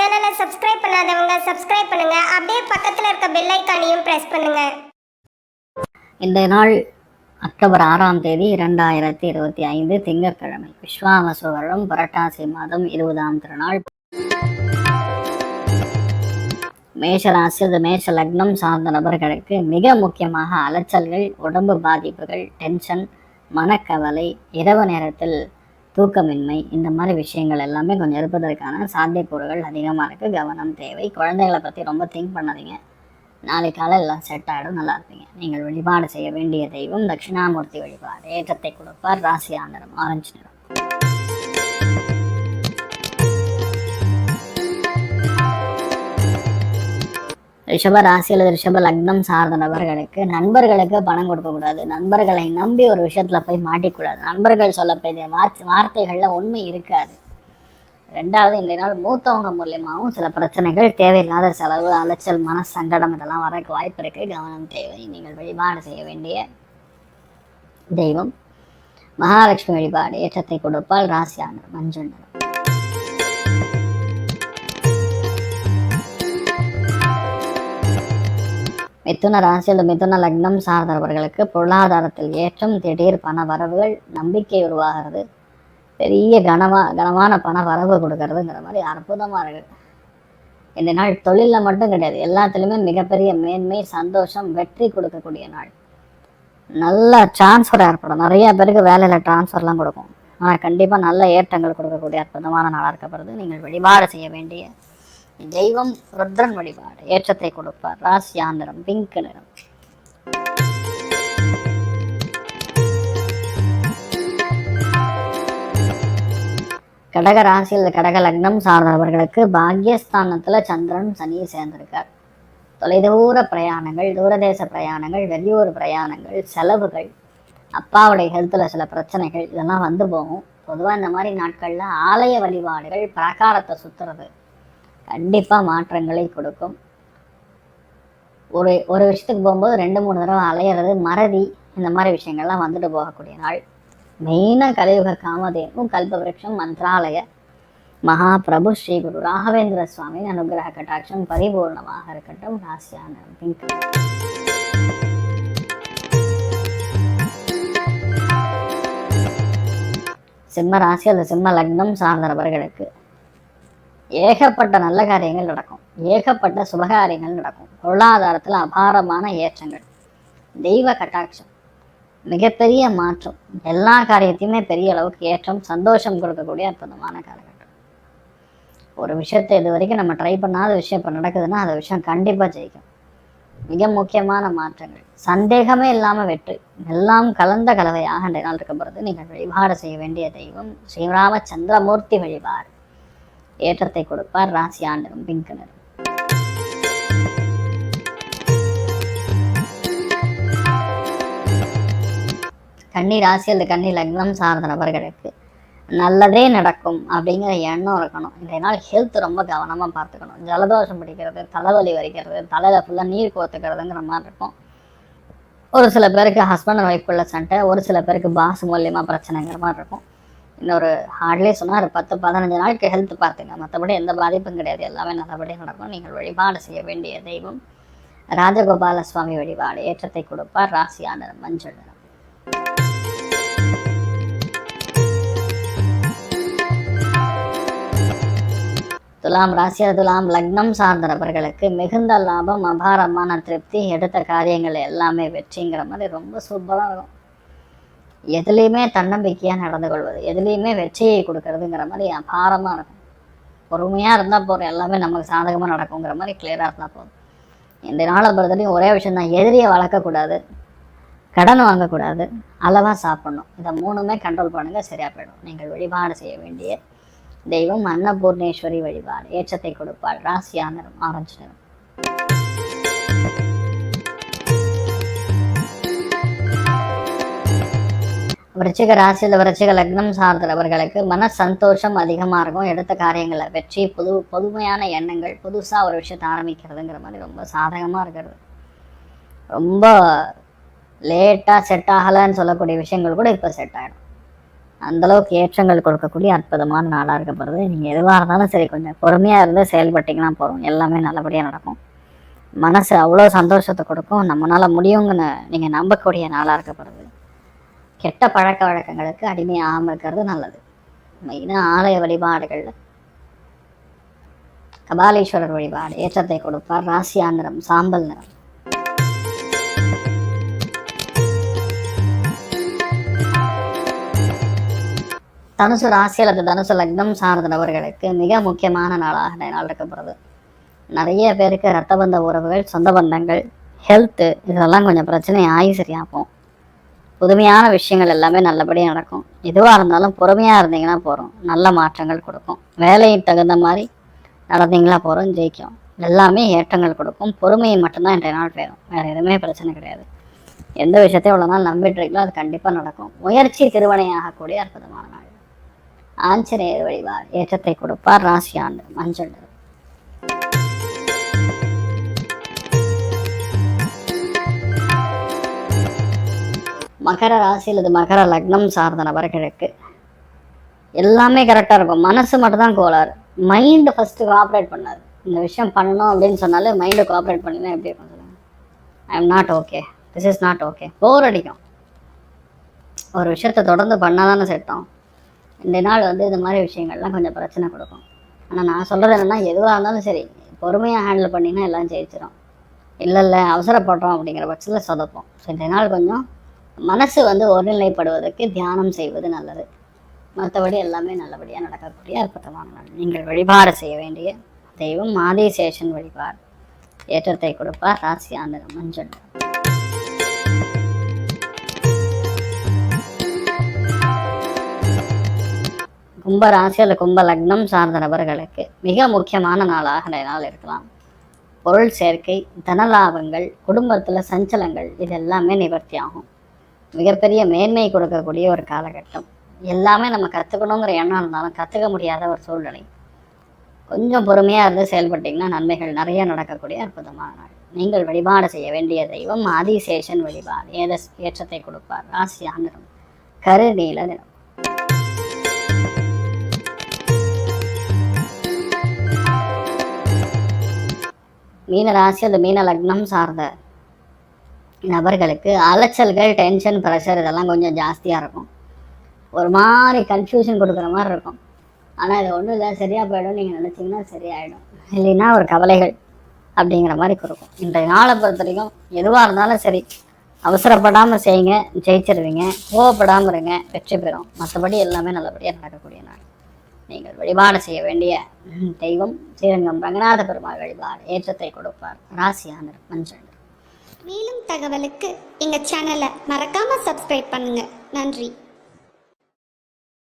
சேனலை சப்ஸ்கிரைப் பண்ணாதவங்க சப்ஸ்கிரைப் பண்ணுங்க. அப்படியே பக்கத்துல இருக்க பெல் ஐகானையும் பிரஸ் பண்ணுங்க. இந்த நாள் அக்டோபர் 6ஆம் தேதி 2025 திங்கட்கிழமை. விஸ்வாவசு வருடம் புரட்டாசி மாதம் 20ஆம் திருநாள். மேஷராசி மேஷ லக்னம் சார்ந்த நபர்களுக்கு மிக முக்கியமாக அலைச்சல்கள், உடம்பு பாதிப்புகள், டென்ஷன், மனக்கவலை, இரவு நேரத்தில் தூக்கமின்மை, இந்த மாதிரி விஷயங்கள் எல்லாமே கொஞ்சம் இருப்பதற்கான சாத்தியக்கூறுகள் அதிகமாக இருக்குது. கவனம் தேவை. குழந்தைகளை பற்றி ரொம்ப திங்க் பண்ணாதீங்க. நாளைக்கு காலை எல்லாம் செட் ஆகிடும், நல்லா இருப்பீங்க. நீங்கள் வழிபாடு செய்ய வேண்டிய தெய்வம் தட்சிணாமூர்த்தி வழிபாடு. ஏற்றத்தை கொடுப்பார். ராசி ஆந்திரம் ஆரஞ்சு நிறம். ரிஷப ராசி அல்லது ரிஷப லக்னம் சார்ந்த நபர்களுக்கு நண்பர்களுக்கு பணம் கொடுக்கக்கூடாது. நண்பர்களை நம்பி ஒரு விஷயத்துல போய் மாட்டிக்கூடாது. நண்பர்கள் சொல்லக்கூடிய வார்த்தைகள்ல உண்மை இருக்காது. ரெண்டாவது, இந்த நாள் மூத்தவங்க மூலியமாகவும் சில பிரச்சனைகள், தேவையில்லாத செலவு, அலைச்சல், மன சங்கடம் இதெல்லாம் வரக்கு வாய்ப்பு இருக்கு. கவனம் தேவை. நீங்கள் வழிபாடு செய்ய வேண்டிய தெய்வம் மகாலட்சுமி வழிபாடு. ஏற்றத்தை கொடுப்பால். ராசி ஆண்டர் மஞ்சள் நிறம். மிதுன ராசி அல்லது மிதுன லக்னம் சார்ந்தவர்களுக்கு பொருளாதாரத்தில் ஏற்றம், திடீர் பண வரவுகள், நம்பிக்கை உருவாகிறது, பெரிய கனமான பண வரவு கொடுக்கறதுங்கிற மாதிரி அற்புதமாக இருக்குது. இந்த நாள் தொழிலில் மட்டும் கிடையாது, எல்லாத்துலேயுமே மிகப்பெரிய மேன்மை, சந்தோஷம், வெற்றி கொடுக்கக்கூடிய நாள். நல்ல டிரான்ஸ்ஃபர் ஏற்படும். நிறைய பேருக்கு வேலையில் டிரான்ஸ்ஃபர்லாம் கொடுக்கும். ஆனால் கண்டிப்பாக நல்ல ஏற்றங்கள் கொடுக்கக்கூடிய அற்புதமான நாளாக இருக்கப்படுது. நீங்கள் வழிபாடு செய்ய வேண்டிய தெய்வம் ருத்ரன் வழிபாடு. ஏற்றத்தை கொடுப்பார். ராசி ஆந்திரம் பிங்க் நிறம். கடக ராசியில் கடக லக்னம் சார்ந்தவர்களுக்கு பாக்யஸ்தானத்துல சந்திரன் சனியை சேர்ந்திருக்கார். தொலைதூர பிரயாணங்கள், தூரதேச பிரயாணங்கள், வெளியூர் பிரயாணங்கள், செலவுகள், அப்பாவுடைய ஹெல்த்தில் சில பிரச்சனைகள் இதெல்லாம் வந்து போகும். பொதுவாக இந்த மாதிரி நாட்களில் ஆலய வழிபாடுகள், பிரகாரத்தை சுற்றுறது கண்டிப்பாக மாற்றங்களை கொடுக்கும். ஒரு விஷயத்துக்கு போகும்போது 2-3 தடவை அலையிறது, மறதி, இந்த மாதிரி விஷயங்கள்லாம் வந்துட்டு போகக்கூடிய நாள். மெயினாக கலியுக காமதேனு கல்பவருஷம் மந்திராலய மகாபிரபு ஸ்ரீ குரு ராகவேந்திர சுவாமியின் அனுகிரக கட்டாட்சம் பரிபூர்ணமாக இருக்கட்டும். ராசியான பிங்க். சிம்ம ராசி அல்லது சிம்ம லக்னம் சார்ந்தவர்களுக்கு ஏகப்பட்ட நல்ல காரியங்கள் நடக்கும், ஏகப்பட்ட சுபகாரியங்கள் நடக்கும். பொருளாதாரத்தில் அபாரமான ஏற்றங்கள், தெய்வ கட்டாட்சம், மிகப்பெரிய மாற்றம், எல்லா காரியத்தையுமே பெரிய அளவுக்கு ஏற்றம், சந்தோஷம் கொடுக்கக்கூடிய அற்புதமான காலகட்டம். ஒரு விஷயத்தை இது வரைக்கும் நம்ம ட்ரை பண்ணாத விஷயம் இப்போ நடக்குதுன்னா அந்த விஷயம் கண்டிப்பாக ஜெயிக்கும். மிக முக்கியமான மாற்றங்கள், சந்தேகமே இல்லாமல் வெற்றி, எல்லாம் கலந்த கலவையாக இன்றைய நாள் இருக்கப்படுறது. நீங்கள் வழிபாடு செய்ய வேண்டிய தெய்வம் ஸ்ரீராம சந்திரமூர்த்தி வழிபாடு. ஏற்றத்தை கொடுப்பார். ராசி ஆண்டரும் பிங்க் நிறம். கன்னி ராசி அல்லது கன்னி லக்னம் சார்ந்த நபர்களுக்கு நல்லதே நடக்கும் அப்படிங்கிற எண்ணம் இருக்கணும். இன்றைய நாள் ஹெல்த் ரொம்ப கவனமாக பார்த்துக்கணும். ஜலதோஷம் பிடிக்கிறது, தலைவலி வரைக்கிறது, தலையில் ஃபுல்லாக நீர் கோத்துக்கிறதுங்கிற மாதிரி இருக்கும். ஒரு சில பேருக்கு ஹஸ்பண்ட் அண்ட் ஒய்ஃப்குள்ள சண்டை, ஒரு சில பேருக்கு பாஸ் மூலியமாக பிரச்சனைங்கிற மாதிரி இருக்கும். இன்னொரு ஹார்ட்லி சொன்னால் 10-15 நாளுக்கு ஹெல்த் பார்த்துங்க. மற்றபடி எந்த பாதிப்பும் கிடையாது, எல்லாமே நல்லபடியாக நடக்கும். நீங்கள் வழிபாடு செய்ய வேண்டிய தெய்வம் ராஜகோபால சுவாமி வழிபாடு. ஏற்றத்தை கொடுப்பார். ராசி ஆண்டர் மஞ்சள் நிறம். துலாம் ராசி துலாம் லக்னம் சார்ந்த நபர்களுக்கு மிகுந்த லாபம், அபாரமான திருப்தி, எடுத்த காரியங்கள் எல்லாமே வெற்றிங்கிற மாதிரி ரொம்ப சூப்பராக இருக்கும். எதுலேயுமே தன்னம்பிக்கையாக நடந்து கொள்வது, எதுலேயுமே வெற்றியை கொடுக்கறதுங்கிற மாதிரி அபாரமாக இருக்கும். பொறுமையாக இருந்தால் போகிற எல்லாமே நமக்கு சாதகமாக நடக்குங்கிற மாதிரி கிளியராக இருந்தால் போதும். இந்த நாளை பொறுத்தவரைக்கும் ஒரே விஷயம் தான், எதிரியை வளர்க்கக்கூடாது, கடன் வாங்கக்கூடாது, அளவாக சாப்பிடணும். இதை 3மே கண்ட்ரோல் பண்ணுங்கள், சரியாக போயிடும். நீங்கள் வழிபாடு செய்ய வேண்டிய தெய்வம் அன்னபூர்ணேஸ்வரி வழிபாடு. ஏற்றத்தை கொடுப்பாள். ராசியா நிறம் ஆரஞ்சு நிறம். விருச்சிக ராசியில் விருச்சிக லக்னம் சார்ந்தவர்களுக்கு மன சந்தோஷம் அதிகமாக இருக்கும். எடுத்த காரியங்களில் வெற்றி, பொதுமையான எண்ணங்கள், புதுசாக ஒரு விஷயத்தை ஆரம்பிக்கிறதுங்கிற மாதிரி ரொம்ப சாதகமாக இருக்கிறது. ரொம்ப லேட்டாக செட் ஆகலைன்னு சொல்லக்கூடிய விஷயங்கள் கூட இப்போ செட் ஆகிடும். அந்தளவுக்கு ஏற்றங்கள் கொடுக்கக்கூடிய அற்புதமான நாளாக இருக்கப்படுது. நீங்கள் எதுவாக இருந்தாலும் சரி கொஞ்சம் பொறுமையாக இருந்து செயல்பட்டிங்கன்னா போதும், எல்லாமே நல்லபடியாக நடக்கும். மனசு அவ்வளோ சந்தோஷத்தை கொடுக்கும். நம்மளால் முடியுங்கன்னு நீங்கள் நம்பக்கூடிய நாளாக இருக்கப்படுது. கெட்ட பழக்க வழக்கங்களுக்கு அடிமையாகாமல் இருக்கிறது நல்லது. மெயினாக ஆலய வழிபாடுகளில் கபாலீஸ்வரர் வழிபாடு ஏற்றத்தை கொடுப்பார். ராசியா நிறம் சாம்பல் நிறம். தனுசு ராசி அல்லது தனுசு லக்னம் சார்ந்த நபர்களுக்கு மிக முக்கியமான நாளாக இந்த நாள் இருக்கப்படுது. நிறைய பேருக்கு ரத்த பந்த உறவுகள், சொந்த பந்தங்கள், ஹெல்த்து இதெல்லாம் கொஞ்சம் பிரச்சனை ஆகி சரியாகும். புதுமையான விஷயங்கள் எல்லாமே நல்லபடியாக நடக்கும். எதுவாக இருந்தாலும் பொறுமையாக இருந்தீங்கன்னா போகிறோம், நல்ல மாற்றங்கள் கொடுக்கும். வேலைக்கு தகுந்த மாதிரி நடந்தீங்களா போகிறோம், ஜெயிக்கும். எல்லாமே ஏற்றங்கள் கொடுக்கும். பொறுமையை மட்டும்தான் இன்றைய நாள் பெறும், வேறு எதுவுமே பிரச்சனை கிடையாது. எந்த விஷயத்தையும் இவ்வளோ நாள் நம்பிட்டு இருக்கீங்களோ அது கண்டிப்பாக நடக்கும். முயற்சி திருவினையாகக்கூடிய அற்புதமான நாள். ஆஞ்சநேயர் வழிபாடு ஏற்றத்தை கொடுப்பார். ராசி ஆண்டு மஞ்சள். மகர ராசி அல்லது மகர லக்னம் சார்ந்த நபர்களுக்கு எல்லாமே கரெக்டாக இருக்கும். மனசு மட்டும்தான் கோளாறு. மைண்டு ஃபஸ்ட்டு கோஆப்ரேட் பண்ணாது. இந்த விஷயம் பண்ணணும் அப்படின்னு சொன்னாலே மைண்டு கோஆப்ரேட் பண்ணினா எப்படி இருக்கும் சொல்லுங்கள்? I am not okay, this is not okay. Bore அடிக்கும். ஒரு விஷயத்தை தொடர்ந்து பண்ணால் தானே செட்டோம். இந்த நாள் இந்த மாதிரி விஷயங்கள்லாம் கொஞ்சம் பிரச்சனை கொடுக்கும். ஆனால் நான் சொல்கிறது என்னென்னா, எதுவாக இருந்தாலும் சரி பொறுமையாக ஹேண்டில் பண்ணிங்கன்னா எல்லாம் ஜெயிச்சிடும். இல்லை அவசரப்படுறோம் அப்படிங்கிற பட்சத்தில் சொதப்போம். ஸோ இந்த நாள் கொஞ்சம் மனசு ஒருநிலைப்படுவதற்கு தியானம் செய்வது நல்லது. மற்றபடி எல்லாமே நல்லபடியாக நடக்கக்கூடிய அற்புதமான நாள். நீங்கள் வழிபாடு செய்ய வேண்டிய தெய்வம் ஆதிசேஷன் வழிபாடு ஏற்றத்தை கொடுப்பார். ராசி ஆந்திரம் மஞ்சள். கும்ப ராசி அல்லது கும்ப லக்னம் சார்ந்த நபர்களுக்கு மிக முக்கியமான நாளாக இந்த நாள் இருக்கலாம். பொருள் சேர்க்கை, தனலாபங்கள், குடும்பத்தில் சஞ்சலங்கள் இது எல்லாமே நிவர்த்தி ஆகும். மிகப்பெரிய மேன்மை கொடுக்கக்கூடிய ஒரு காலகட்டம். எல்லாமே நம்ம கற்றுக்கணுங்கிற எண்ணம் இருந்தாலும் கற்றுக்க முடியாத ஒரு சூழ்நிலை. கொஞ்சம் பொறுமையாக இருந்து செயல்பட்டிங்கன்னா நன்மைகள் நிறைய நடக்கக்கூடிய அற்புதமான நாள். நீங்கள் வழிபாடு செய்ய வேண்டிய தெய்வம் ஆதிசேஷன் வழிபாடு ஏற்றத்தை கொடுப்பார். ராசி நிறம் கருநீல நிறம். மீன ராசி அல்லது மீன லக்னம் சார்ந்த நபர்களுக்கு அலைச்சல்கள், டென்ஷன், ப்ரெஷர் இதெல்லாம் கொஞ்சம் ஜாஸ்தியாக இருக்கும். ஒரு மாதிரி கன்ஃபியூஷன் கொடுக்குற மாதிரி இருக்கும். ஆனால் இது ஒன்றும் இல்லை, சரியாக போயிடும் நீங்கள் நினச்சிங்கன்னா சரியாயிடும். இல்லைன்னா ஒரு கவலைகள் அப்படிங்கிற மாதிரி கொடுக்கும். இன்றைய நாளை பொறுத்த வரைக்கும் எதுவாக இருந்தாலும் சரி அவசரப்படாமல் செய்யுங்க, ஜெயிச்சிருவீங்க. கோவப்படாமல் இருங்க, வெற்றி பெறும். மற்றபடி எல்லாமே நல்லபடியாக நடக்கக்கூடிய நாள். நீங்கள் வழிபாடு செய்ய வேண்டிய தெய்வம் ஸ்ரீரங்கம் ரங்கநாத பெருமாள் வழிபாடு ஏற்றத்தை கொடுப்பார். ராசியான மஞ்சள். மேலும் தகவலுக்கு எங்கள் சேனலை மறக்காமல் சப்ஸ்கிரைப் பண்ணுங்கள். நன்றி.